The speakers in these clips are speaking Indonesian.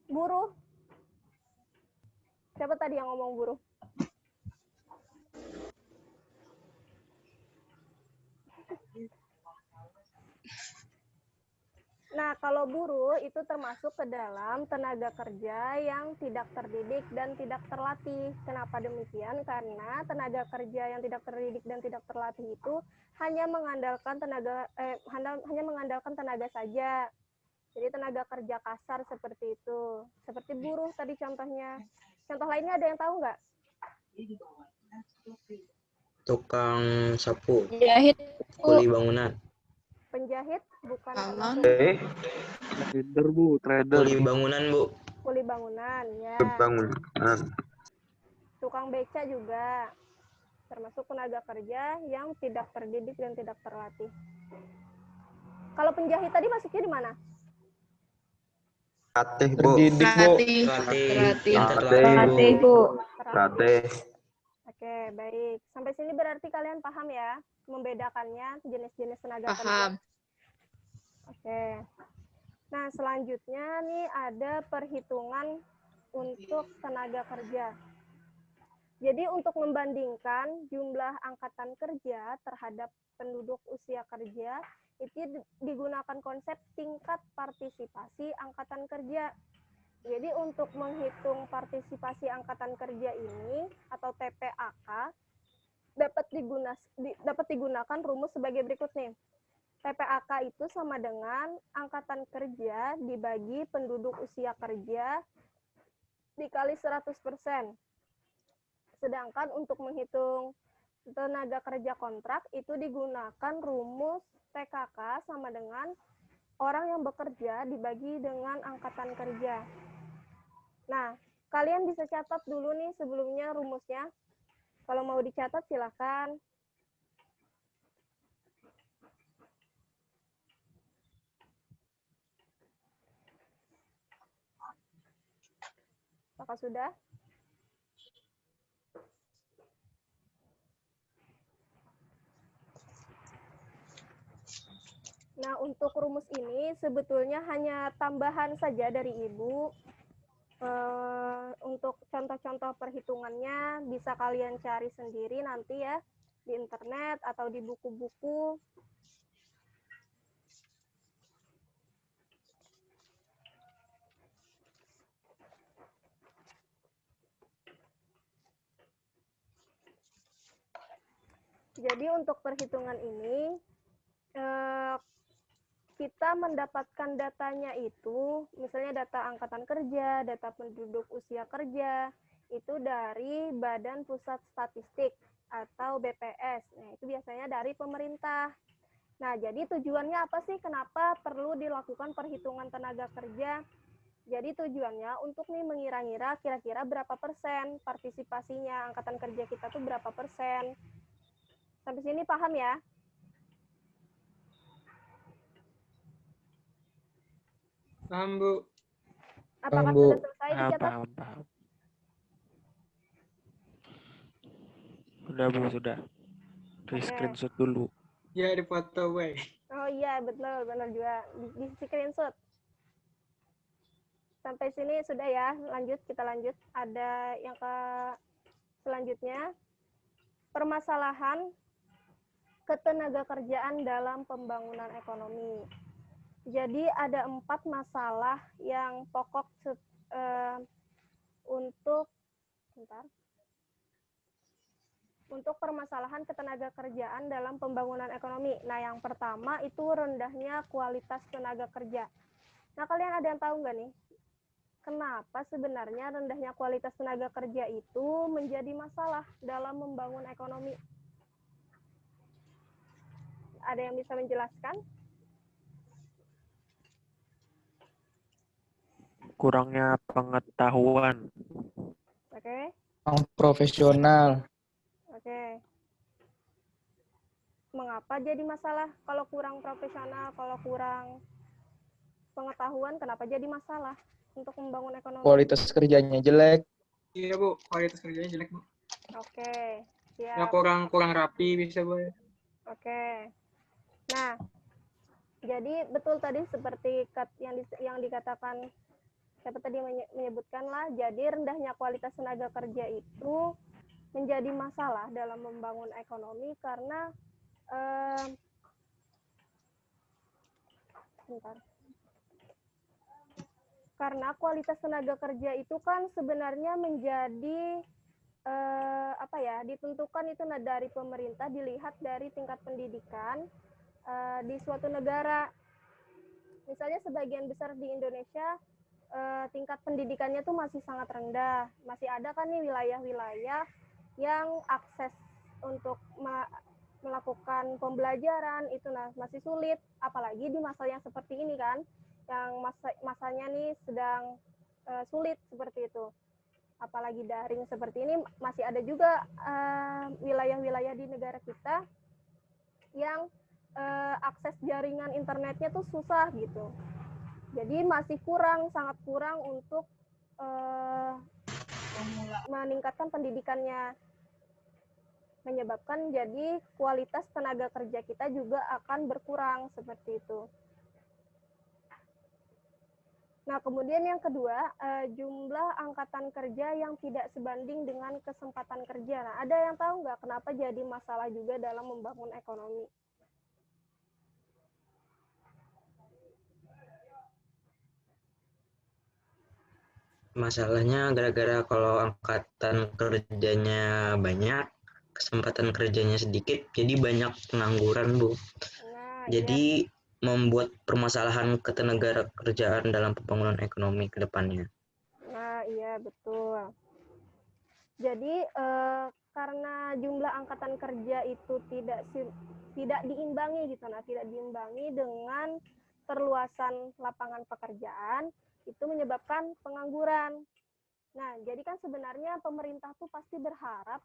Buruh. Siapa tadi yang ngomong buruh? Nah, kalau buruh itu termasuk ke dalam tenaga kerja yang tidak terdidik dan tidak terlatih. Kenapa demikian? Karena tenaga kerja yang tidak terdidik dan tidak terlatih itu hanya mengandalkan tenaga saja. Jadi tenaga kerja kasar seperti itu. Seperti buruh tadi contohnya. Contoh lainnya ada yang tahu nggak? Tukang sapu, Jahit, kuli bangunan, Penjahit bukan Aman. termasuk Trader, Bu, trader. kuli bangunan, Bu. kuli bangunan, ya. Bangunan. Tukang beca juga termasuk tenaga kerja yang tidak terdidik dan tidak terlatih. Kalau penjahit tadi masuknya di mana? Terlatih, Bu. Terdidik, Bu. Terlatih, yang Terlatih. terlatih, Bu. Terlatih. Oke, baik. Sampai sini berarti kalian paham ya membedakannya jenis-jenis tenaga kerja? Paham. Oke. Nah, selanjutnya nih ada perhitungan untuk tenaga kerja. Jadi untuk membandingkan jumlah angkatan kerja terhadap penduduk usia kerja, itu digunakan konsep tingkat partisipasi angkatan kerja. Jadi untuk menghitung partisipasi angkatan kerja ini atau TPAK dapat digunakan rumus sebagai berikut nih. TPAK itu sama dengan angkatan kerja dibagi penduduk usia kerja dikali 100%. Sedangkan untuk menghitung tenaga kerja kontrak itu digunakan rumus TKK sama dengan orang yang bekerja dibagi dengan angkatan kerja. Nah, kalian bisa catat dulu nih sebelumnya rumusnya. Kalau mau dicatat silakan. Apakah sudah? Nah, untuk rumus ini sebetulnya hanya tambahan saja dari Ibu. Untuk contoh-contoh perhitungannya bisa kalian cari sendiri nanti ya di internet atau di buku-buku. Jadi untuk perhitungan ini kita mendapatkan datanya itu, misalnya data angkatan kerja, data penduduk usia kerja, itu dari Badan Pusat Statistik atau BPS. Nah, itu biasanya dari pemerintah. Nah, jadi tujuannya apa sih? Kenapa perlu dilakukan perhitungan tenaga kerja? Jadi tujuannya untuk nih mengira-ngira kira-kira berapa persen partisipasinya angkatan kerja kita tuh berapa persen. Sampai sini paham ya? Paham, Bu. Apakah Paham, Bu. sudah selesai dicatat? Paham. Sudah, Bu, sudah. Screenshot dulu. Ya, di foto, Bu. Oh iya, betul, benar juga. Di screenshot. Sampai sini sudah ya, kita lanjut. Ada yang selanjutnya, permasalahan ketenaga kerjaan dalam pembangunan ekonomi. Jadi ada 4 masalah yang pokok untuk permasalahan ketenaga kerjaan dalam pembangunan ekonomi. Nah, yang pertama itu rendahnya kualitas tenaga kerja. Nah, kalian ada yang tahu nggak nih? Kenapa sebenarnya rendahnya kualitas tenaga kerja itu menjadi masalah dalam membangun ekonomi? Ada yang bisa menjelaskan? Kurangnya pengetahuan. Oke. Yang profesional. Oke. Mengapa jadi masalah kalau kurang profesional, kalau kurang pengetahuan, kenapa jadi masalah untuk membangun ekonomi? Kualitas kerjanya jelek. Iya, Bu. Kualitas kerjanya jelek, Bu. Oke, siap. Ya, kurang rapi bisa, Bu. Oke. Nah, jadi betul tadi seperti yang dikatakan siapa tadi menyebutkan lah, jadi rendahnya kualitas tenaga kerja itu menjadi masalah dalam membangun ekonomi karena karena kualitas tenaga kerja itu kan sebenarnya menjadi ditentukan itu dari pemerintah, dilihat dari tingkat pendidikan di suatu negara. Misalnya sebagian besar di Indonesia tingkat pendidikannya tuh masih sangat rendah. Masih ada kan nih wilayah-wilayah yang akses untuk melakukan pembelajaran itu masih sulit, apalagi di masa yang seperti ini kan, yang masanya nih sedang sulit seperti itu. Apalagi daring seperti ini, masih ada juga wilayah-wilayah di negara kita yang akses jaringan internetnya tuh susah gitu. Jadi masih sangat kurang untuk meningkatkan pendidikannya, menyebabkan jadi kualitas tenaga kerja kita juga akan berkurang seperti itu. Nah, kemudian yang kedua, jumlah angkatan kerja yang tidak sebanding dengan kesempatan kerja. Nah, ada yang tahu nggak kenapa jadi masalah juga dalam membangun ekonomi? Masalahnya gara-gara kalau angkatan kerjanya banyak, kesempatan kerjanya sedikit, jadi banyak pengangguran, Bu. Nah, Jadi membuat permasalahan ketenaga kerjaan dalam pembangunan ekonomi ke depannya. Nah, iya betul. Jadi karena jumlah angkatan kerja itu tidak diimbangi gitu, tidak diimbangi dengan perluasan lapangan pekerjaan, itu menyebabkan pengangguran. Nah, jadi kan sebenarnya pemerintah tuh pasti berharap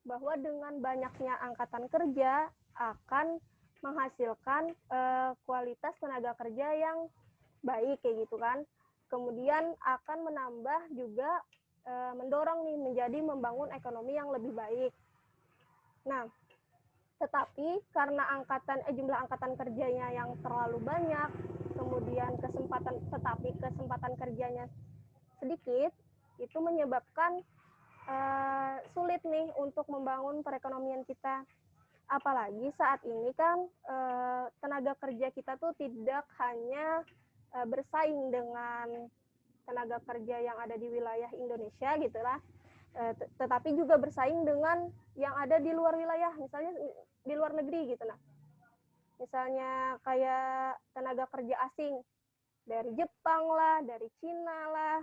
bahwa dengan banyaknya angkatan kerja akan menghasilkan kualitas tenaga kerja yang baik kayak gitu kan. Kemudian akan menambah juga mendorong nih menjadi membangun ekonomi yang lebih baik. Nah, tetapi karena jumlah angkatan kerjanya yang terlalu banyak, kemudian kesempatan kerjanya sedikit, itu menyebabkan sulit nih untuk membangun perekonomian kita. Apalagi saat ini kan tenaga kerja kita tuh tidak hanya bersaing dengan tenaga kerja yang ada di wilayah Indonesia gitulah, tetapi juga bersaing dengan yang ada di luar wilayah, misalnya di luar negeri gitu. Nah, misalnya kayak tenaga kerja asing dari Jepang lah, dari Cina lah.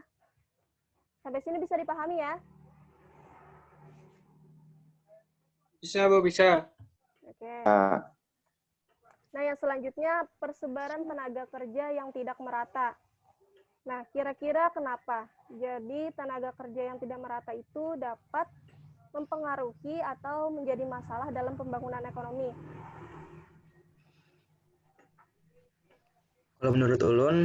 Sampai sini bisa dipahami ya? Bisa, Bu, bisa. Oke. Nah, yang selanjutnya persebaran tenaga kerja yang tidak merata. Nah, kira-kira kenapa? Jadi tenaga kerja yang tidak merata itu dapat mempengaruhi atau menjadi masalah dalam pembangunan ekonomi. Kalau menurut Ulun,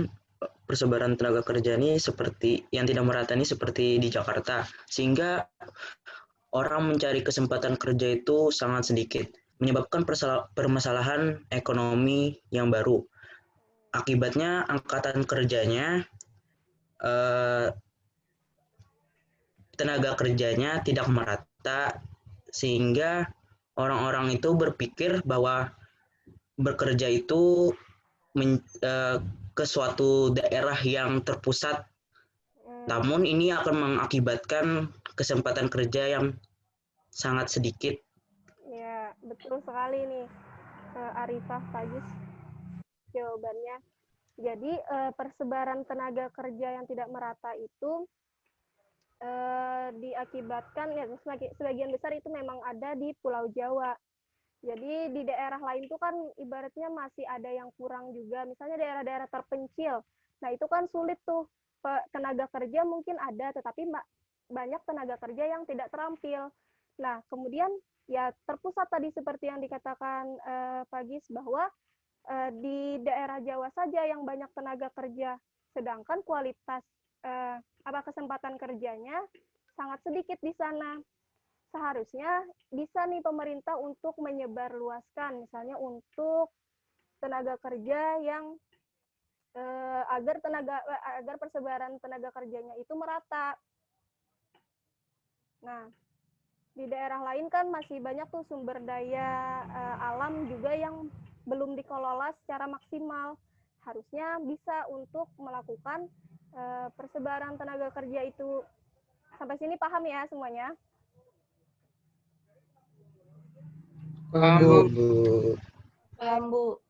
persebaran tenaga kerja ini seperti yang tidak merata ini seperti di Jakarta, sehingga orang mencari kesempatan kerja itu sangat sedikit, menyebabkan permasalahan ekonomi yang baru. Akibatnya angkatan kerjanya, tenaga kerjanya tidak merata, sehingga orang-orang itu berpikir bahwa bekerja itu ke suatu daerah yang terpusat, namun ini akan mengakibatkan kesempatan kerja yang sangat sedikit. Ya, betul sekali nih, Arifah Fajis jawabannya. Jadi persebaran tenaga kerja yang tidak merata itu diakibatkan, ya sebagian besar itu memang ada di Pulau Jawa. Jadi di daerah lain tuh kan ibaratnya masih ada yang kurang juga, misalnya daerah-daerah terpencil. Nah, itu kan sulit tuh, tenaga kerja mungkin ada, tetapi banyak tenaga kerja yang tidak terampil. Nah, kemudian ya terpusat tadi seperti yang dikatakan Pak Gis, bahwa di daerah Jawa saja yang banyak tenaga kerja, sedangkan kualitas kesempatan kerjanya sangat sedikit di sana. Seharusnya bisa nih pemerintah untuk menyebarluaskan, misalnya untuk tenaga kerja yang agar persebaran tenaga kerjanya itu merata. Nah, di daerah lain kan masih banyak tuh sumber daya alam juga yang belum dikelola secara maksimal. Harusnya bisa untuk melakukan persebaran tenaga kerja itu. Sampai sini paham ya semuanya? Paham, Bu. Paham, Bu.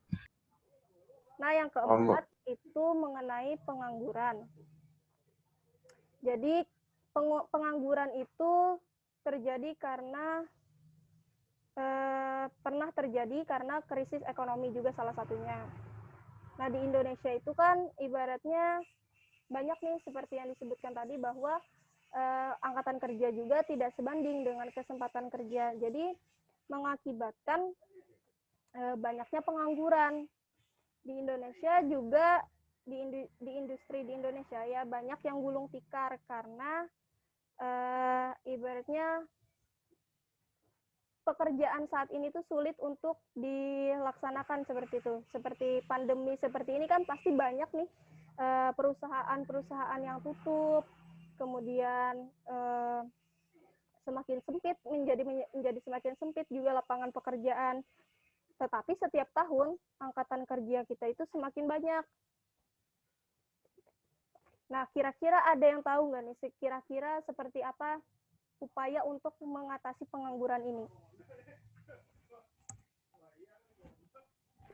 Nah, yang keempat itu mengenai pengangguran. Jadi pengangguran itu terjadi karena pernah terjadi karena krisis ekonomi juga salah satunya. Nah, di Indonesia itu kan ibaratnya banyak nih seperti yang disebutkan tadi bahwa angkatan kerja juga tidak sebanding dengan kesempatan kerja. Jadi mengakibatkan banyaknya pengangguran. Di Indonesia juga di industri di Indonesia ya banyak yang gulung tikar karena ibaratnya pekerjaan saat ini tuh sulit untuk dilaksanakan seperti itu. Seperti pandemi seperti ini kan pasti banyak nih perusahaan-perusahaan yang tutup, kemudian semakin sempit menjadi semakin sempit juga lapangan pekerjaan. Tetapi setiap tahun angkatan kerja kita itu semakin banyak. Nah, kira-kira ada yang tahu nggak nih, kira-kira seperti apa upaya untuk mengatasi pengangguran ini?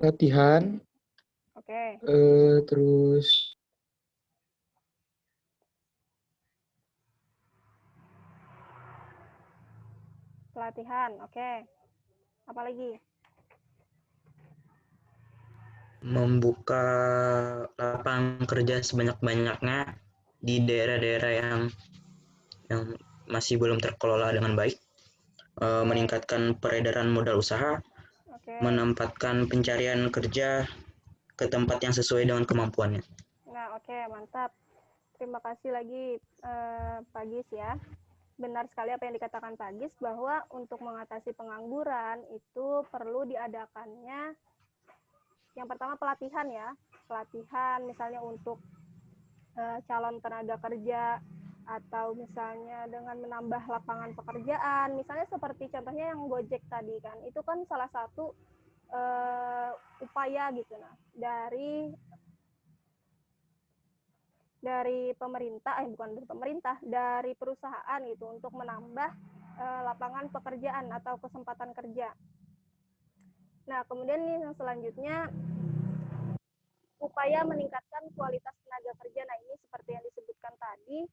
Latihan, Oke. terus Pelatihan, oke. Apa lagi? Membuka lapangan kerja sebanyak-banyaknya di daerah-daerah yang masih belum terkelola dengan baik, meningkatkan peredaran modal usaha, Oke. menempatkan pencarian kerja ke tempat yang sesuai dengan kemampuannya. Nah, oke, mantap. Terima kasih lagi Pak Gis ya. Benar sekali apa yang dikatakan Pak Gis bahwa untuk mengatasi pengangguran itu perlu diadakannya yang pertama pelatihan ya. Pelatihan misalnya untuk calon tenaga kerja atau misalnya dengan menambah lapangan pekerjaan, misalnya seperti contohnya yang Gojek tadi kan, itu kan salah satu upaya gitu nah dari pemerintah dari perusahaan gitu untuk menambah lapangan pekerjaan atau kesempatan kerja. Nah, kemudian nih yang selanjutnya upaya meningkatkan kualitas tenaga kerja. Nah, ini seperti yang disebutkan tadi,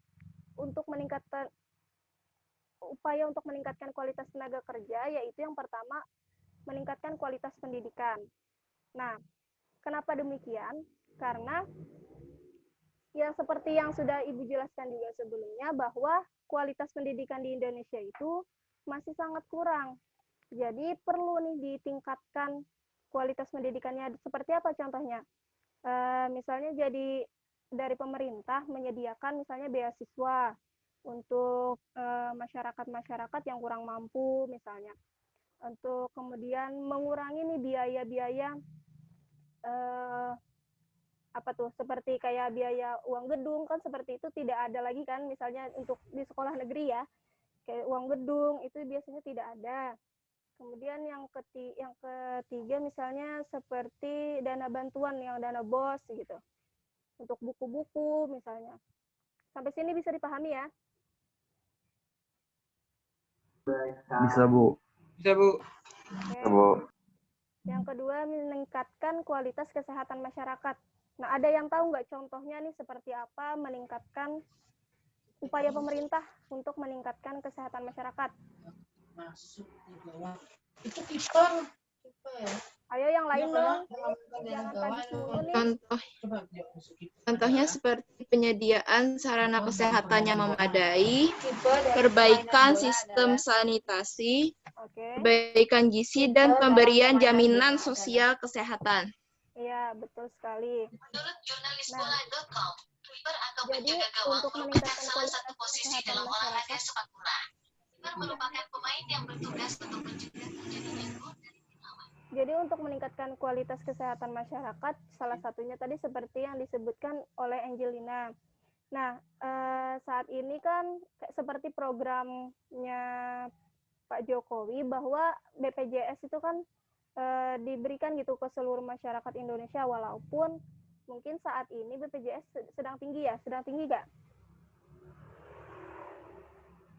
upaya untuk meningkatkan kualitas tenaga kerja yaitu yang pertama meningkatkan kualitas pendidikan. Nah, kenapa demikian? Karena ya seperti yang sudah Ibu jelaskan juga sebelumnya bahwa kualitas pendidikan di Indonesia itu masih sangat kurang. Jadi perlu nih ditingkatkan kualitas pendidikannya. Seperti apa contohnya? Misalnya jadi dari pemerintah menyediakan misalnya beasiswa untuk masyarakat-masyarakat yang kurang mampu misalnya. Untuk kemudian mengurangi nih biaya-biaya apa tuh seperti kayak biaya uang gedung kan seperti itu tidak ada lagi kan misalnya untuk di sekolah negeri ya kayak uang gedung itu biasanya tidak ada. Kemudian yang ketiga misalnya seperti dana bantuan yang dana BOS gitu untuk buku-buku misalnya. Sampai sini bisa dipahami ya? Bisa, Bu. Bisa, Bu. Oke. Bu. Yang kedua meningkatkan kualitas kesehatan masyarakat. Nah, ada yang tahu nggak contohnya nih seperti apa meningkatkan upaya pemerintah untuk meningkatkan kesehatan masyarakat? Itu pipa ya. Ayo yang lain dong. Jangan Pagis dulu nih. Contohnya seperti penyediaan sarana kesehatan yang memadai, perbaikan sistem sanitasi, Oke. perbaikan gizi, dan pemberian jaminan sosial kesehatan. Iya, betul sekali. Nah, jadi untuk meningkatkan kualitas kesehatan masyarakat, Jadi untuk meningkatkan kualitas kesehatan masyarakat, salah satunya tadi seperti yang disebutkan oleh Angelina. Nah, saat ini kan seperti programnya Pak Jokowi bahwa BPJS itu kan diberikan gitu ke seluruh masyarakat Indonesia, walaupun mungkin saat ini BPJS sedang tinggi ya, sedang tinggi nggak?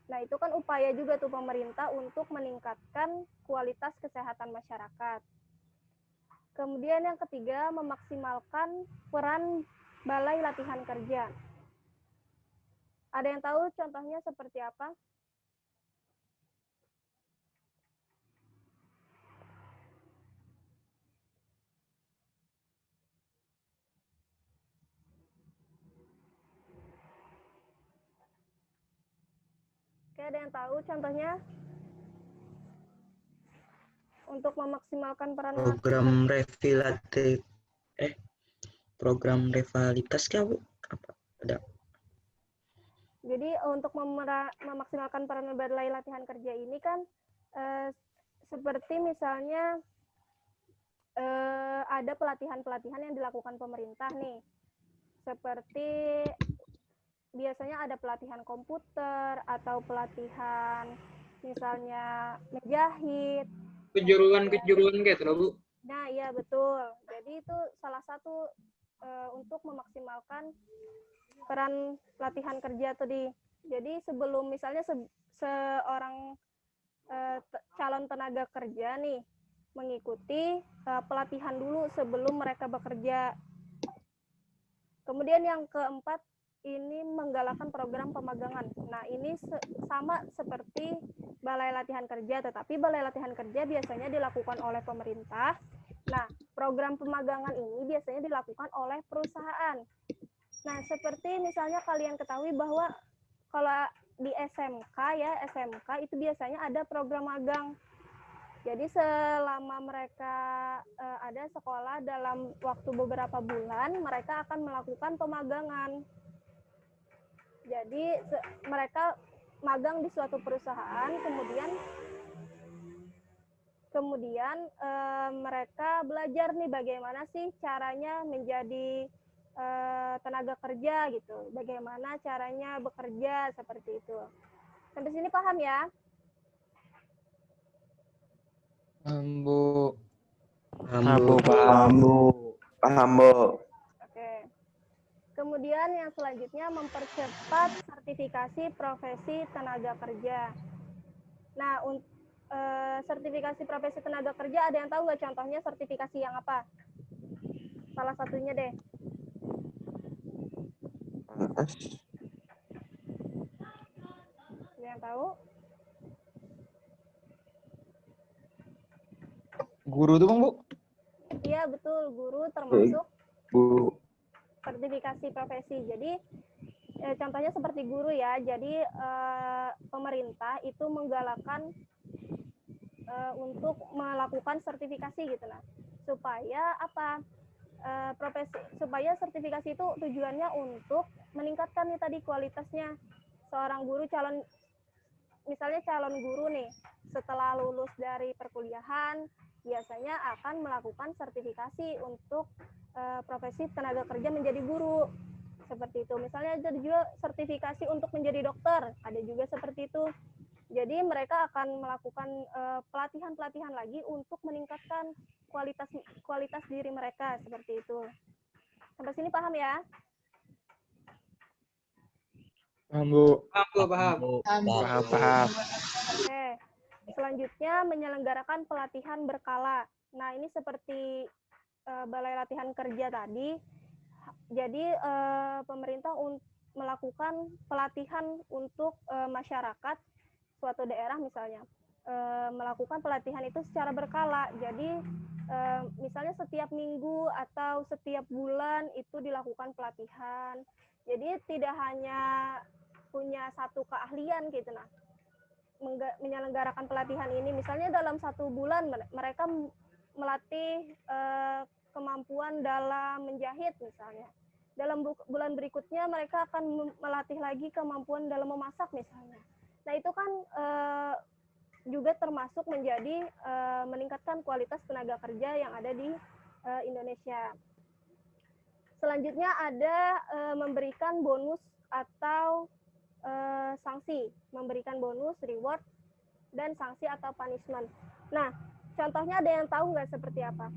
Nah, itu kan upaya juga tuh pemerintah untuk meningkatkan kualitas kesehatan masyarakat. Kemudian yang ketiga, memaksimalkan peran balai latihan kerja. Ada yang tahu contohnya seperti apa? Oke, ada yang tahu contohnya? Untuk memaksimalkan peran Program program revalitas kah, Bu? Apa? Ada. Jadi untuk memaksimalkan peran balai latihan kerja ini kan seperti misalnya ada pelatihan-pelatihan yang dilakukan pemerintah nih. Seperti biasanya ada pelatihan komputer atau pelatihan misalnya menjahit. Kejuruan gitu loh, Bu. Nah, iya betul. Jadi itu salah satu untuk memaksimalkan peran latihan kerja tadi. Jadi sebelum misalnya seorang calon tenaga kerja nih mengikuti pelatihan dulu sebelum mereka bekerja. Kemudian yang keempat, ini menggalakkan program pemagangan. Nah, ini sama seperti balai latihan kerja, tetapi balai latihan kerja biasanya dilakukan oleh pemerintah. Nah, program pemagangan ini biasanya dilakukan oleh perusahaan. Nah, seperti misalnya kalian ketahui bahwa kalau di SMK ya, SMK itu biasanya ada program magang. Jadi selama mereka ada sekolah dalam waktu beberapa bulan, mereka akan melakukan pemagangan. Jadi mereka magang di suatu perusahaan, kemudian mereka belajar nih bagaimana sih caranya menjadi tenaga kerja gitu, bagaimana caranya bekerja seperti itu. Sampai sini paham ya? Paham, Bu. Paham, Bu. Paham, Bu. Oke. Kemudian yang selanjutnya mempercepat sertifikasi profesi tenaga kerja. Nah, sertifikasi profesi tenaga kerja ada yang tahu nggak contohnya sertifikasi yang apa? Salah satunya deh. Ada yang tahu? Guru tuh, Bang, Bu? Iya, betul. Guru termasuk Bu. sertifikasi profesi. Jadi contohnya seperti guru ya. Jadi pemerintah itu menggalakkan untuk melakukan sertifikasi gitu nah. Supaya apa? Supaya sertifikasi itu tujuannya untuk meningkatkan nih tadi kualitasnya. Seorang guru misalnya calon guru nih, setelah lulus dari perkuliahan biasanya akan melakukan sertifikasi untuk profesi tenaga kerja menjadi guru. Seperti itu. Misalnya ada juga sertifikasi untuk menjadi dokter, ada juga seperti itu. Jadi mereka akan melakukan pelatihan-pelatihan lagi untuk meningkatkan kualitas diri mereka seperti itu. Sampai sini paham ya? Paham, Bu. Paham. Paham. Oke. Selanjutnya menyelenggarakan pelatihan berkala. Nah, ini seperti balai latihan kerja tadi. Jadi pemerintah melakukan pelatihan untuk masyarakat suatu daerah misalnya. Melakukan pelatihan itu secara berkala. Jadi misalnya setiap minggu atau setiap bulan itu dilakukan pelatihan. Jadi tidak hanya punya satu keahlian gitu nah. Menyelenggarakan pelatihan ini misalnya dalam 1 bulan mereka melatih kemampuan dalam menjahit misalnya. Dalam bulan berikutnya mereka akan melatih lagi kemampuan dalam memasak misalnya. Nah, itu kan juga termasuk menjadi meningkatkan kualitas tenaga kerja yang ada di Indonesia. Selanjutnya ada memberikan bonus atau sanksi, memberikan bonus, reward, dan sanksi atau punishment. Nah, contohnya ada yang tahu nggak seperti apa?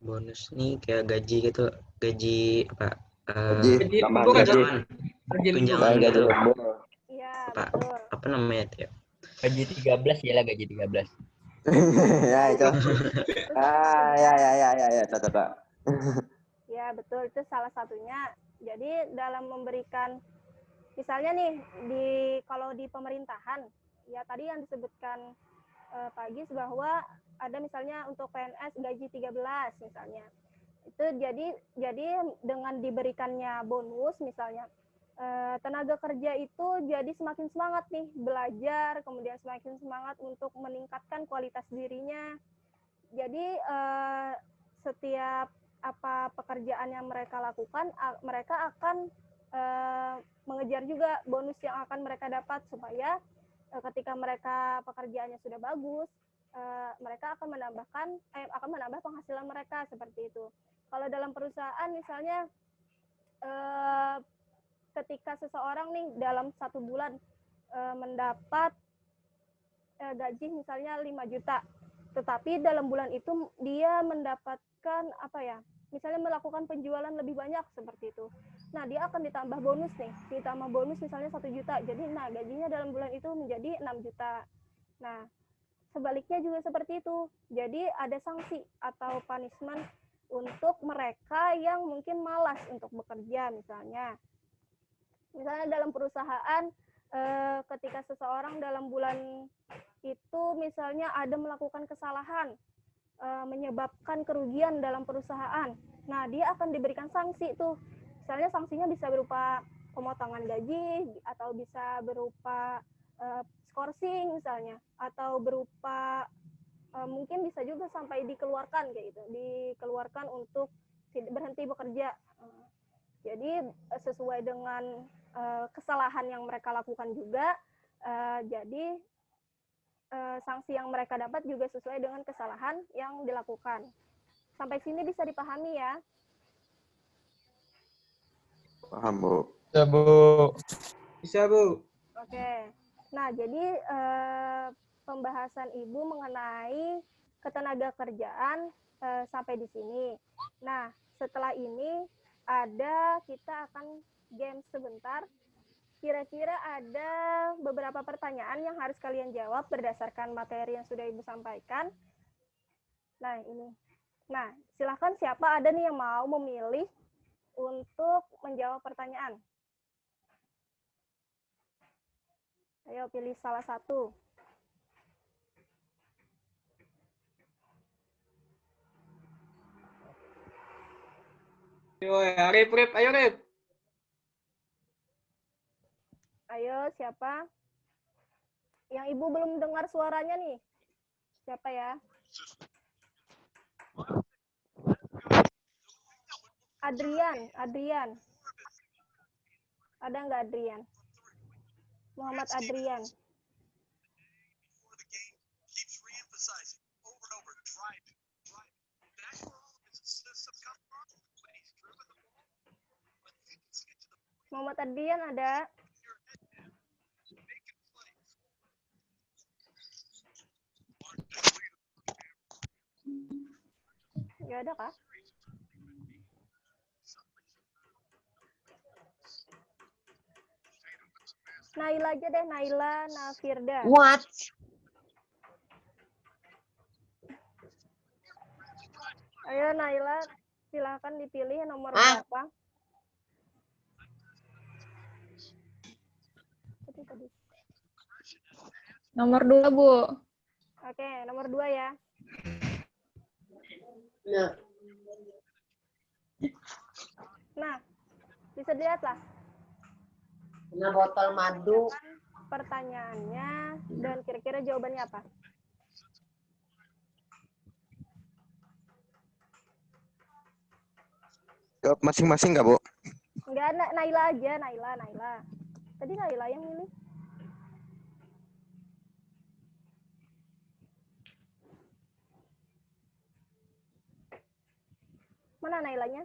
Bonus nih kayak gaji gitu, gaji apa? Gaji, Gaji tambahan lembur gaji. ada. tunjangan, Gaji lembur. tunjangan Naik gaji gitu. lembur. Iya, Apa betul. apa namanya itu ya? Gaji 13 ya lah, gaji 13. Ya itu. Ya, cocok. Ya, betul. Itu salah satunya. Jadi dalam memberikan, misalnya nih, kalau di pemerintahan, ya tadi yang disebutkan Pak Gis bahwa ada misalnya untuk PNS gaji 13 misalnya. Itu jadi dengan diberikannya bonus misalnya, tenaga kerja itu jadi semakin semangat nih belajar, kemudian semakin semangat untuk meningkatkan kualitas dirinya. Jadi setiap apa pekerjaan yang mereka lakukan, mereka akan mengejar juga bonus yang akan mereka dapat supaya ketika mereka pekerjaannya sudah bagus, mereka akan menambah penghasilan mereka seperti itu. Kalau dalam perusahaan misalnya ketika seseorang nih dalam 1 bulan mendapat gaji misalnya 5 juta, tetapi dalam bulan itu dia mendapatkan misalnya melakukan penjualan lebih banyak seperti itu. Nah, dia akan ditambah bonus nih, ditambah bonus misalnya 1 juta. Jadi, gajinya dalam bulan itu menjadi 6 juta. Nah, sebaliknya juga seperti itu. Jadi, ada sanksi atau punishment untuk mereka yang mungkin malas untuk bekerja misalnya. Misalnya dalam perusahaan, ketika seseorang dalam bulan itu misalnya ada melakukan kesalahan, menyebabkan kerugian dalam perusahaan. Nah, dia akan diberikan sanksi tuh. Misalnya sanksinya bisa berupa pemotongan gaji, atau bisa berupa skorsing misalnya, atau berupa mungkin bisa juga sampai dikeluarkan kayak gitu, dikeluarkan untuk berhenti bekerja. Jadi sesuai dengan kesalahan yang mereka lakukan juga, jadi sanksi yang mereka dapat juga sesuai dengan kesalahan yang dilakukan. Sampai sini bisa dipahami ya? Paham, Bu. Bisa, Bu. Bisa, Bu. Oke. Nah, jadi pembahasan Ibu mengenai ketenaga kerjaan sampai di sini. Nah, setelah ini kita akan game sebentar. Kira-kira ada beberapa pertanyaan yang harus kalian jawab berdasarkan materi yang sudah Ibu sampaikan. Nah, ini. Nah, silakan siapa ada nih yang mau memilih untuk menjawab pertanyaan. Ayo pilih salah satu. Ayo, Rip, ayo, Rip. Ayo, siapa? Yang Ibu belum dengar suaranya nih. Siapa ya? Adrian. Ada nggak Adrian? Muhammad Adrian. Muhammad Adrian ada? Nggak ada kah? Naila aja deh, Naila Nafirda. What? Ayo Naila, silakan dipilih nomor berapa. Nomor 2, Bu. Oke, nomor 2 ya. Nah, bisa dilihat lah. Nah, botol madu. Pertanyaannya dan kira-kira jawabannya apa? Jawab masing-masing nggak, Bu? Enggak, Naila aja, Naila. Tadi Naila yang milih. Mana Nailanya?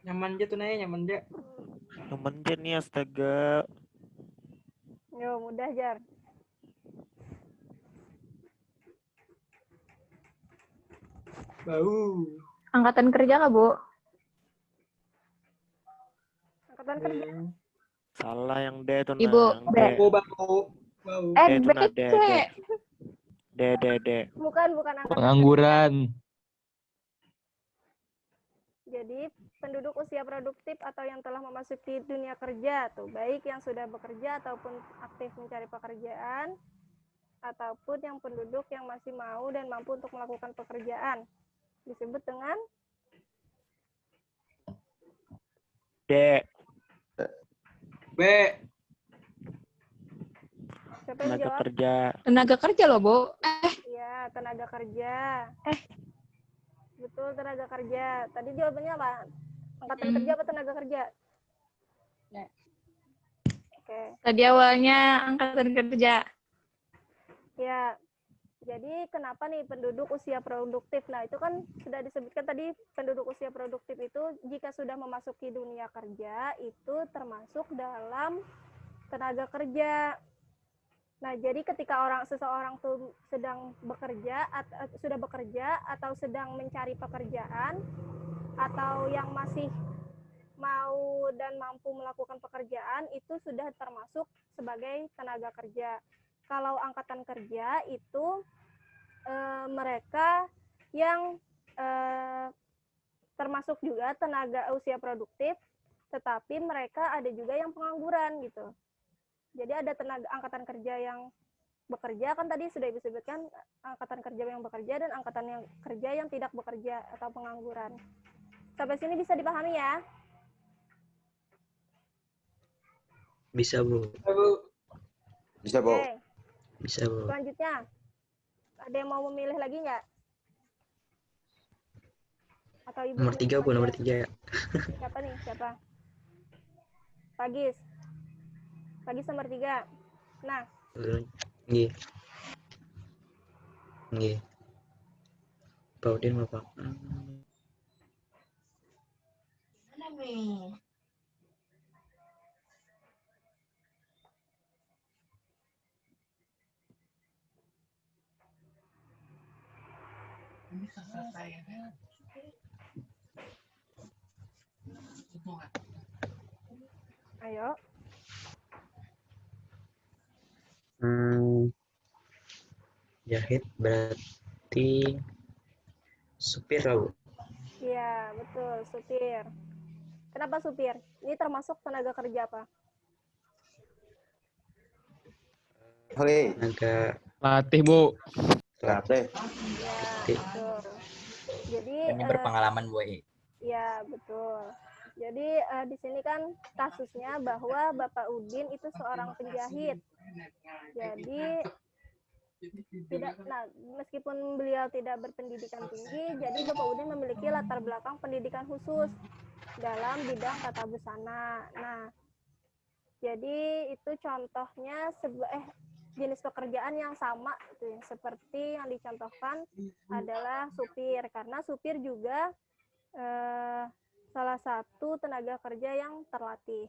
Nyaman aja tuh Naya, nyaman aja. Nyaman aja nih astaga. Yo, mudah Jar. Bau. Angkatan kerja nggak, Bu? Angkatan kerja. Salah yang D tuh Ibu, yang B. D. Bau. D B, tuh nah D, C. D. D. Bukan angkatan Pengangguran. Jadi penduduk usia produktif atau yang telah memasuki dunia kerja tuh, baik yang sudah bekerja ataupun aktif mencari pekerjaan, ataupun yang penduduk yang masih mau dan mampu untuk melakukan pekerjaan, disebut dengan D. B. siapa yang Tenaga jawab? kerja. Tenaga kerja loh, Bu. Ya, tenaga kerja. Betul, tenaga kerja. Tadi jawabannya apa? Angkatan kerja apa tenaga kerja? Oke. Tadi awalnya angkatan kerja. Ya, jadi kenapa nih penduduk usia produktif? Nah, itu kan sudah disebutkan tadi, penduduk usia produktif itu jika sudah memasuki dunia kerja, itu termasuk dalam tenaga kerja. Nah, jadi ketika seseorang tuh sedang bekerja, sudah bekerja, atau sedang mencari pekerjaan, atau yang masih mau dan mampu melakukan pekerjaan, itu sudah termasuk sebagai tenaga kerja. Kalau angkatan kerja itu mereka yang termasuk juga tenaga usia produktif, tetapi mereka ada juga yang pengangguran gitu. Jadi ada angkatan kerja yang bekerja, kan tadi sudah disebutkan angkatan kerja yang bekerja dan angkatan yang kerja yang tidak bekerja atau pengangguran. Sampai sini bisa dipahami ya? Bisa, Bu. Bisa, Bu. Oke. Bisa, Bu. Selanjutnya, ada yang mau memilih lagi nggak? Atau ibu Nomor 3, Bu, nomor 3. Siapa nih? Siapa? Pagis. Pagis nomor 3. Nah, Nggih. Nggih. Pak Udin, Bapak. ayo. Jahit berarti supir lah, Bu. Iya, betul, supir. Kenapa supir? Ini termasuk tenaga kerja apa? Oke. Tenaga Latih, Bu. Oke. Ya, Oke. betul. Jadi Ini berpengalaman, Bu. ya, betul. Jadi di sini kan kasusnya bahwa Bapak Udin itu seorang penjahit. Jadi meskipun beliau tidak berpendidikan tinggi, jadi Bapak Udin memiliki latar belakang pendidikan khusus dalam bidang tata busana. Nah, jadi itu contohnya jenis pekerjaan yang sama gitu, seperti yang dicontohkan adalah supir, karena supir juga salah satu tenaga kerja yang terlatih.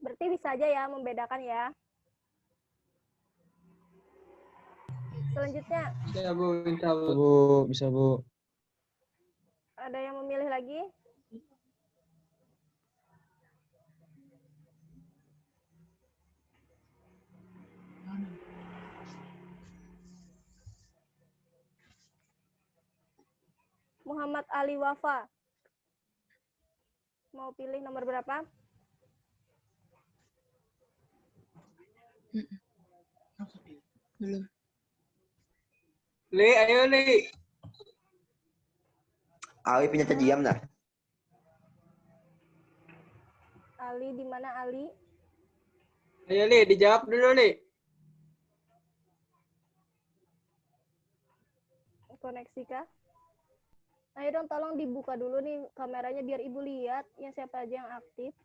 Berarti bisa aja ya membedakan ya. Selanjutnya, Bisa, Bu. Insya Allah. Bu, bisa, Bu. ada yang memilih lagi? Muhammad Ali Wafa. Mau pilih nomor berapa? Belum. Li, ayo Li. Awi punya diam dah. Ali di mana Ali? Ayo Li, dijawab dulu Li. Koneksi kah? Ayo dong tolong dibuka dulu nih kameranya biar Ibu lihat yang siapa aja yang aktif.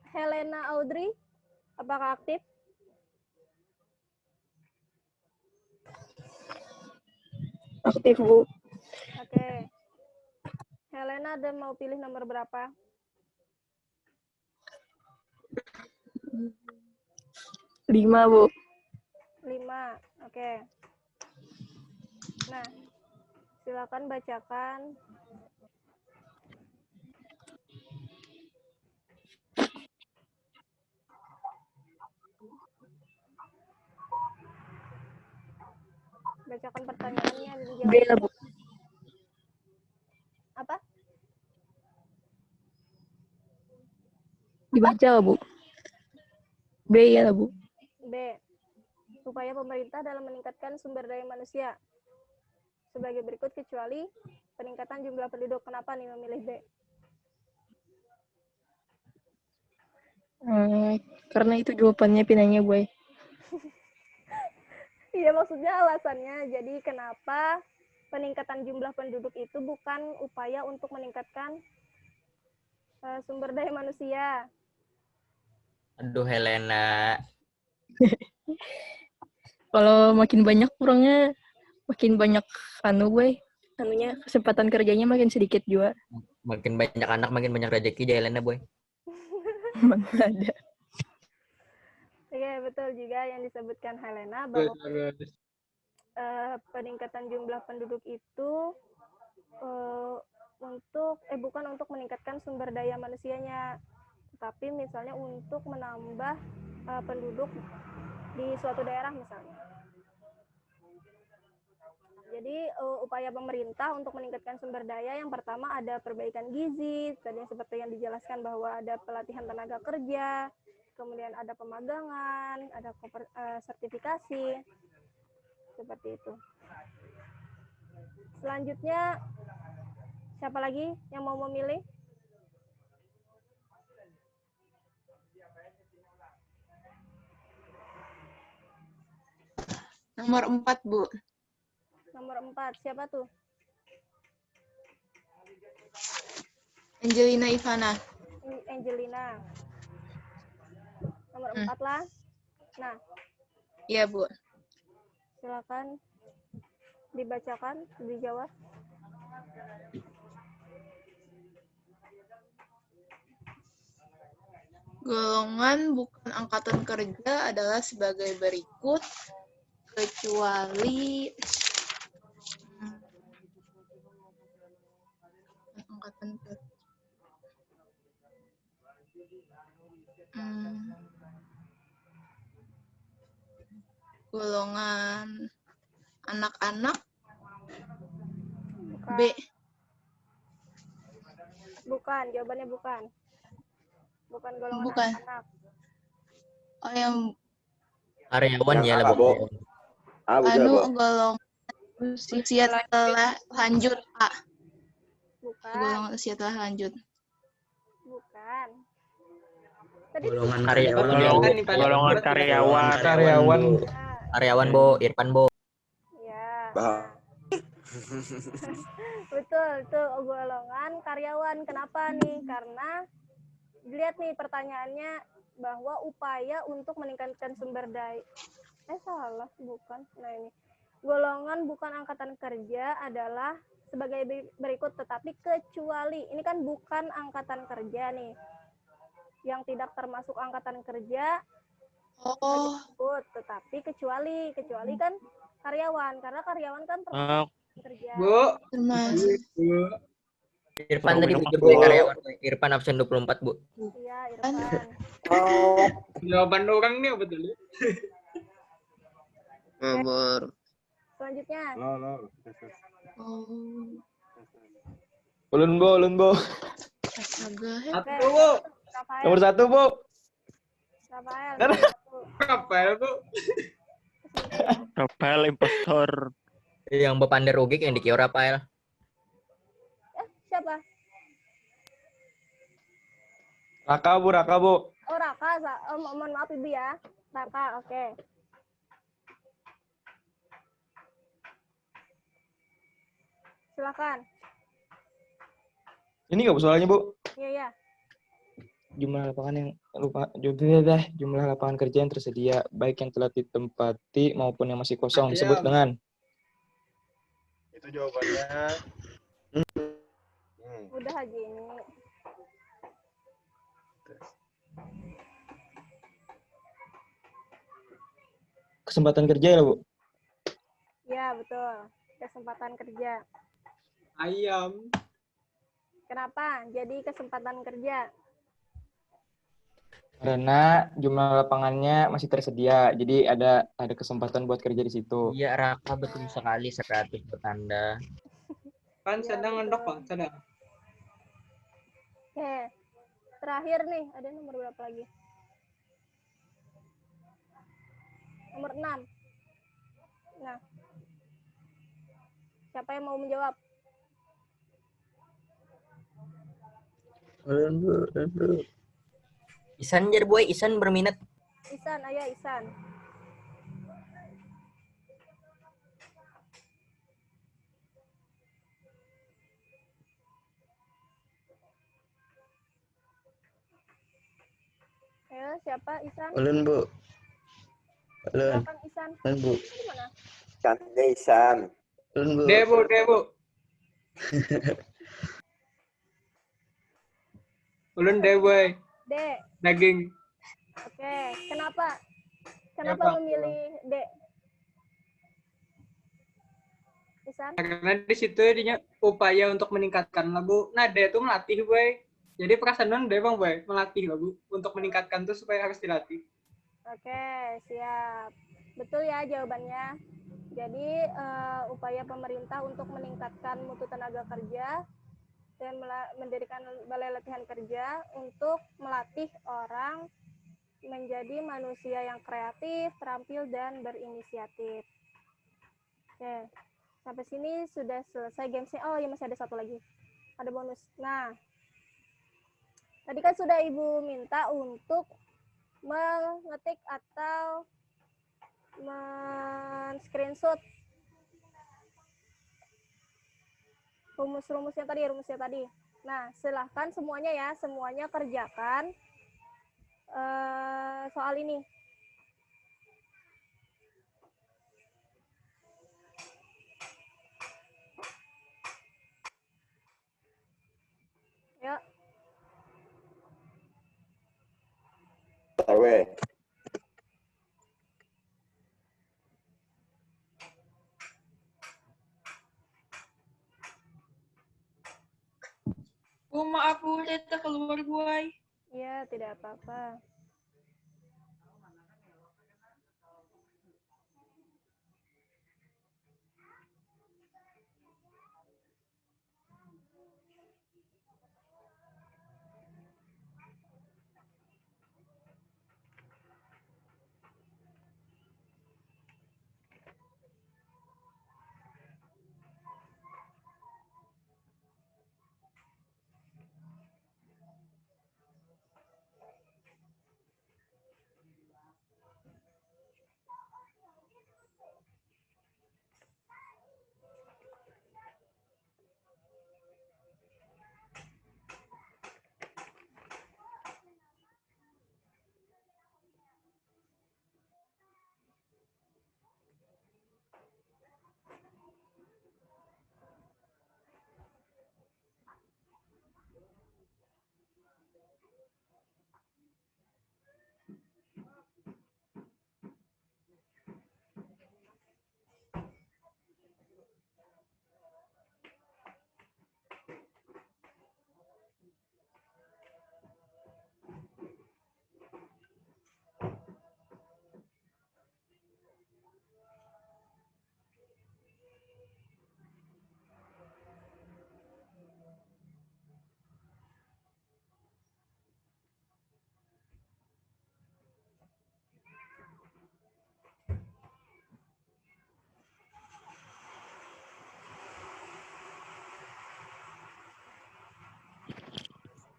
Helena Audrey, apakah aktif? Aktif, Bu. Oke. Helena ada mau pilih nomor berapa? 5, Bu. 5. Oke. Nah, silakan bacakan. Bacakan pertanyaannya. B lah, Bu. Apa? Dibaca lah, Bu. B ya lah, Bu. B. Upaya pemerintah dalam meningkatkan sumber daya manusia. Sebagai berikut kecuali peningkatan jumlah penduduk. Kenapa nih memilih B? Karena itu jawabannya pinanya, Bu. Iya, maksudnya alasannya. Jadi kenapa peningkatan jumlah penduduk itu bukan upaya untuk meningkatkan sumber daya manusia? Aduh, Helena. Kalau makin banyak kurangnya, makin banyak anunya kesempatan kerjanya makin sedikit juga. Makin banyak anak, makin banyak rezeki aja Helena, boy. Mana ada. Oke, betul juga yang disebutkan Helena bahwa Terus. peningkatan jumlah penduduk itu bukan untuk meningkatkan sumber daya manusianya, tapi misalnya untuk menambah penduduk di suatu daerah misalnya. Jadi upaya pemerintah untuk meningkatkan sumber daya yang pertama ada perbaikan gizi, tadi seperti yang dijelaskan bahwa ada pelatihan tenaga kerja, kemudian ada pemagangan, ada sertifikasi, seperti itu. Selanjutnya, siapa lagi yang mau memilih? Nomor 4, Bu. Nomor 4, siapa tuh? Angelina Ivana. Angelina. Nomor 4 lah. Nah, Iya, Bu. silakan dibacakan, dijawab. Golongan bukan angkatan kerja adalah sebagai berikut, kecuali angkatan kerja. Golongan anak-anak Bukan. B. Bukan, jawabannya bukan. Bukan golongan Bukan. anak. Oh, yang Karyawan Yang ya A, lah, Bo. Bo. A, betul, Bo. golongan usia telah lanjut A. Bukan. Golongan usia telah lanjut. Bukan. Tadi Golongan Karyawan. karyawan. Nih, paling Golongan berat. karyawan. Karyawan. Bu. Karyawan, Bo. Irfan, Bo. ya. Paham. Betul, itu golongan karyawan. Kenapa nih? Karena lihat nih pertanyaannya bahwa upaya untuk meningkatkan sumber daya. Salah, bukan. Nah ini. Golongan bukan angkatan kerja adalah sebagai berikut, tetapi kecuali. Ini kan bukan angkatan kerja nih. Yang tidak termasuk angkatan kerja. Oh, Disebut, tetapi kecuali kan karyawan, karena karyawan kan termasuk kerja. Bu. termasuk. Bu. Irfan tadi Bo. betul, Bo. Karyawan. Bo. Irfan absen 24, Bu. Iya, Irfan. Jawaban orang nih betul. Nomor. Selanjutnya, Oh. Ulun, Bo. Satu, Bu. Rafael. Nomor 1, Bu. Rafael. Nah. nomor satu. Rafael, Bu. Rafael impostor. Yang Bepandai Rugik yang dikira Rafael. Siapa? Raka, Bu. Raka, Bu. Oh, Raka. Mohon maaf Ibu ya. Raka, oke. Silakan. Ini nggak Bu soalnya, Bu? Iya, iya. Jumlah lapangan yang jumlah lapangan kerja yang tersedia baik yang telah ditempati maupun yang masih kosong disebut dengan Itu jawabannya. Udah aja ini. kesempatan kerja ya, Bu. Ya, betul. Kesempatan kerja. Ayam. Kenapa? Jadi kesempatan kerja. Karena jumlah lapangannya masih tersedia, jadi ada kesempatan buat kerja di situ. Iya, Raka betul sekali 100 bertanda. Kan Iya, sedang betul. ngendok, Pak. Sedang. Oke. Terakhir nih, ada nomor berapa lagi? Nomor 6. Nah. Siapa yang mau menjawab? Isan jar boy, Isan berminat. Isan, ayo Isan. Ayo, siapa Isan? Ulun, Bu. Ulun. Silakan Isan. Ulun, Bu. Di mana? Cantik Isan. Ulun, Bu. Deh, Bu. Deh, Bu. Ulun deh, boy. Dek. Daging. Oke. Kenapa? Ya, Kenapa Pak. memilih Dek? Isan? Karena di situ dia upaya untuk meningkatkan lah, Bu. Nah, dia tuh melatih, boy. Jadi perasaan dia, Bang, boy. Melatih lah, Bu. Untuk meningkatkan tuh supaya harus dilatih. Oke, siap. Betul ya jawabannya. Jadi upaya pemerintah untuk meningkatkan mutu tenaga kerja dan mendirikan balai latihan kerja untuk melatih orang menjadi manusia yang kreatif, terampil, dan berinisiatif. Oke, sampai sini sudah selesai gamesnya. Oh ya, masih ada satu lagi. Ada bonus. Nah, tadi kan sudah Ibu minta untuk mengetik atau men-screenshot rumusnya tadi. Nah, silahkan semuanya ya, semuanya kerjakan soal ini. Ya, Tawe. Oh, maaf Bu, saya keluar boy. ya tidak apa-apa.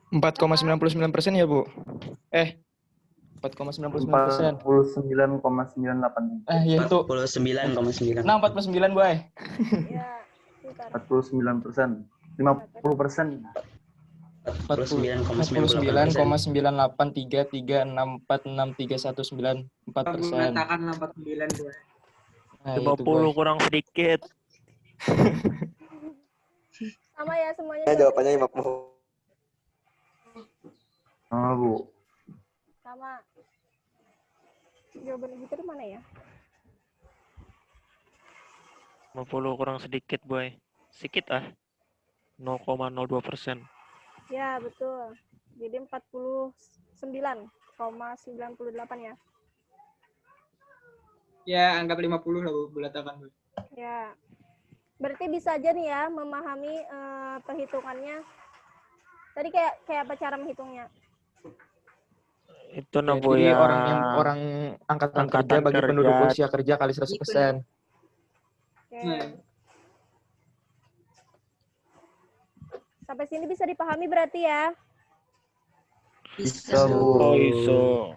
4,99% ya, Bu? 4,99%. 49,983. Ya itu. 49,9. Nah, 49, Boy. Ya, bentar. 49%. 50%. 49,98336463194 Mengatakan 49 gue. Nah, itu, Boy. 50 kurang sedikit. Sama ya semuanya. Jawabannya 50. Oh, Bu. Sama. Jawaban kita di mana ya? 50 kurang sedikit, Boy. Sedikit 0,02%. Ya, betul. Jadi 49,98 ya. Ya, anggap 50 lah, Bu. Bulatakan, Bu. Ya. Berarti bisa aja nih ya memahami perhitungannya. Tadi kayak apa cara menghitungnya? Itu Jadi orang angkatan kerja bagi penduduk usia kerja kali 100%. Oke. Sampai sini bisa dipahami berarti ya? Bisa, Bu. Bisa.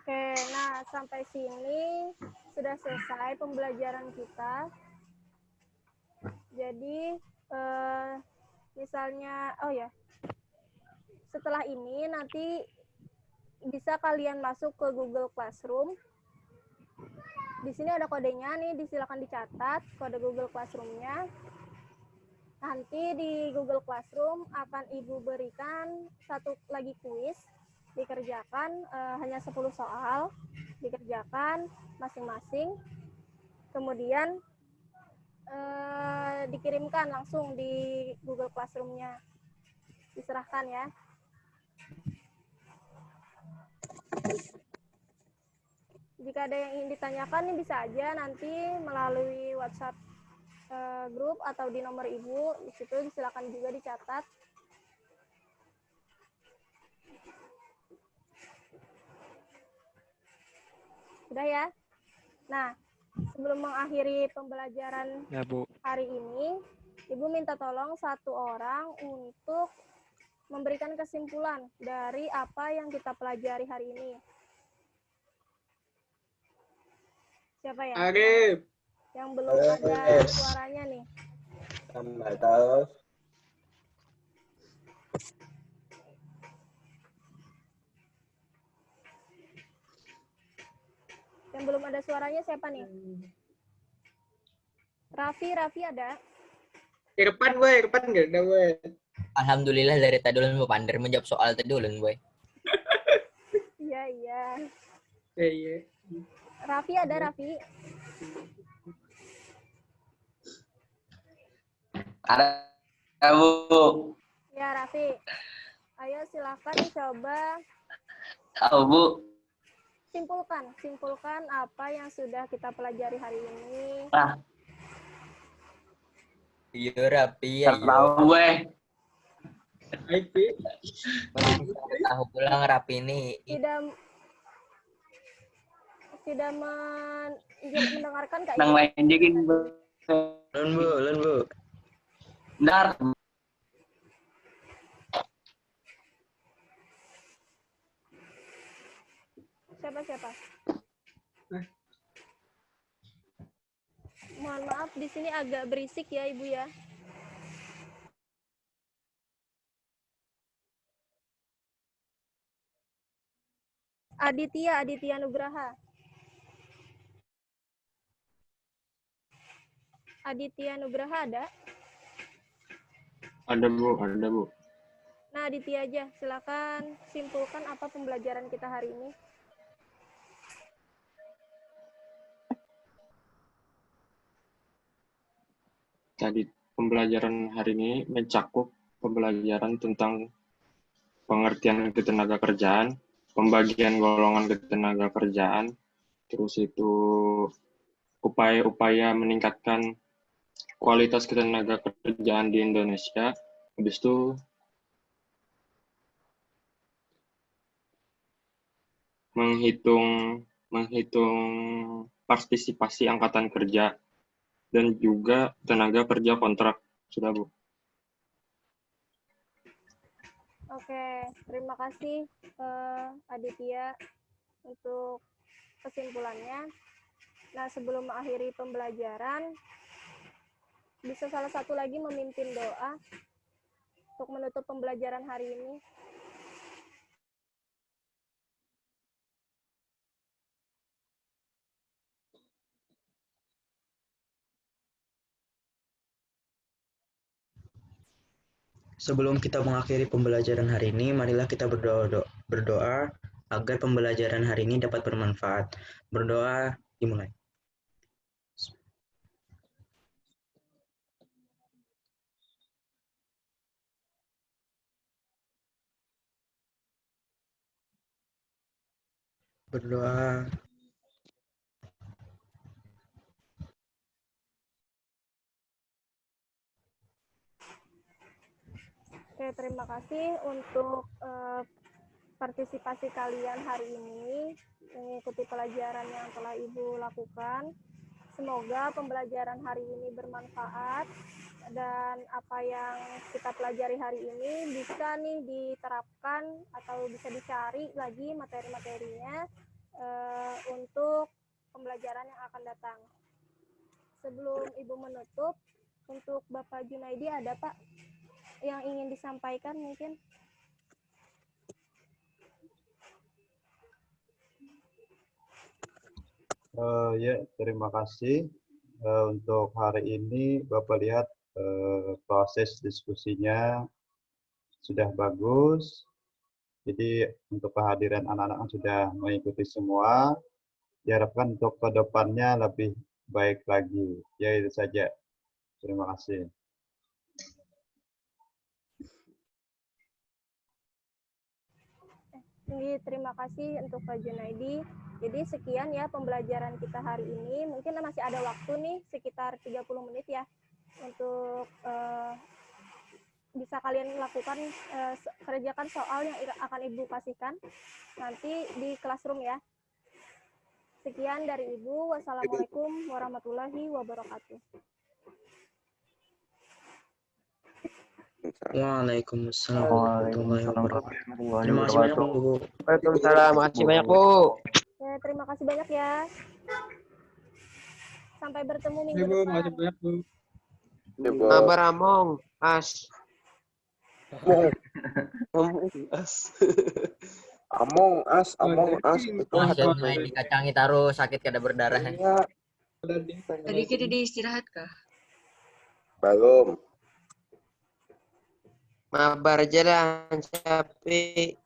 Oke, nah sampai sini sudah selesai pembelajaran kita. Jadi, misalnya, setelah ini nanti bisa kalian masuk ke Google Classroom. Di sini ada kodenya nih, silakan dicatat kode Google Classroom-nya. Nanti di Google Classroom akan Ibu berikan satu lagi kuis, dikerjakan hanya 10 soal, dikerjakan masing-masing, kemudian dikirimkan langsung di Google Classroom-nya, diserahkan ya. Jika ada yang ingin ditanyakan, ini bisa aja nanti melalui WhatsApp grup atau di nomor Ibu, di situ silakan juga dicatat. Sudah ya? Nah, sebelum mengakhiri pembelajaran Ya, Bu. hari ini, Ibu minta tolong satu orang untuk memberikan kesimpulan dari apa yang kita pelajari hari ini. Siapa ya? Arif. Yang belum ada suaranya nih. Tambah tahu. Yang belum ada suaranya siapa nih? Raffi ada? Irfan nggak ada, Boy. Alhamdulillah dari tadi ulun mau pandai menjawab soal tadi ulun, Boy. Iya. Iya. Raffi ada, Raffi? Ada, Bu. Ya, Raffi. Ayo silakan coba Tahu, Bu. Simpulkan apa yang sudah kita pelajari hari ini. Nah, Iya, Rapi. Ya, tahu, gue. Tahu pulang Rapi ini. Tidak mendengarkan Kak Nang Ibu. lain jikin, Bu. Len, Bu. Benar. Siapa? Mohon maaf, di sini agak berisik ya, Ibu ya. Aditya Nugraha. Aditya Nugraha ada? Ada, Bu. Nah, Aditya aja. Silakan simpulkan apa pembelajaran kita hari ini. Tadi pembelajaran hari ini mencakup pembelajaran tentang pengertian ketenaga kerjaan, pembagian golongan ketenaga kerjaan, terus itu upaya-upaya meningkatkan kualitas ketenaga kerjaan di Indonesia, habis itu menghitung partisipasi angkatan kerja dan juga tenaga kerja kontrak. Sudah, Bu. Oke, terima kasih Aditya untuk kesimpulannya. Nah, sebelum mengakhiri pembelajaran, bisa salah satu lagi memimpin doa untuk menutup pembelajaran hari ini. Sebelum kita mengakhiri pembelajaran hari ini, marilah kita berdoa agar pembelajaran hari ini dapat bermanfaat. Berdoa dimulai. Berdoa. Oke, terima kasih untuk partisipasi kalian hari ini mengikuti pelajaran yang telah Ibu lakukan. Semoga pembelajaran hari ini bermanfaat dan apa yang kita pelajari hari ini bisa nih diterapkan atau bisa dicari lagi materi-materinya untuk pembelajaran yang akan datang. Sebelum Ibu menutup, untuk Bapak Junaidi ada Pak yang ingin disampaikan mungkin? Ya, terima kasih. Untuk hari ini Bapak lihat proses diskusinya sudah bagus. Jadi untuk kehadiran anak-anak sudah mengikuti semua. Diharapkan untuk kedepannya lebih baik lagi. Ya, itu saja. Terima kasih. Terima kasih untuk Pak Junaidi. Jadi sekian ya pembelajaran kita hari ini. Mungkin masih ada waktu nih sekitar 30 menit ya untuk bisa kalian lakukan kerjakan soal yang akan Ibu kasihkan nanti di classroom ya. Sekian dari Ibu. Wassalamualaikum warahmatullahi wabarakatuh. Waalaikumsalam warahmatullahi wabarakatuh. Terima kasih banyak Bu. Waalaikumsalam. Makasih banyak Bu. Ya, terima kasih banyak ya. Sampai bertemu minggu Bu, depan. makasih banyak Bu. Kabar Among As. Among Us itu Langsung dikacangi taruh sakit kada berdarah. Tadi kita diistirahat kah? belum. Mabar aja lah, capek.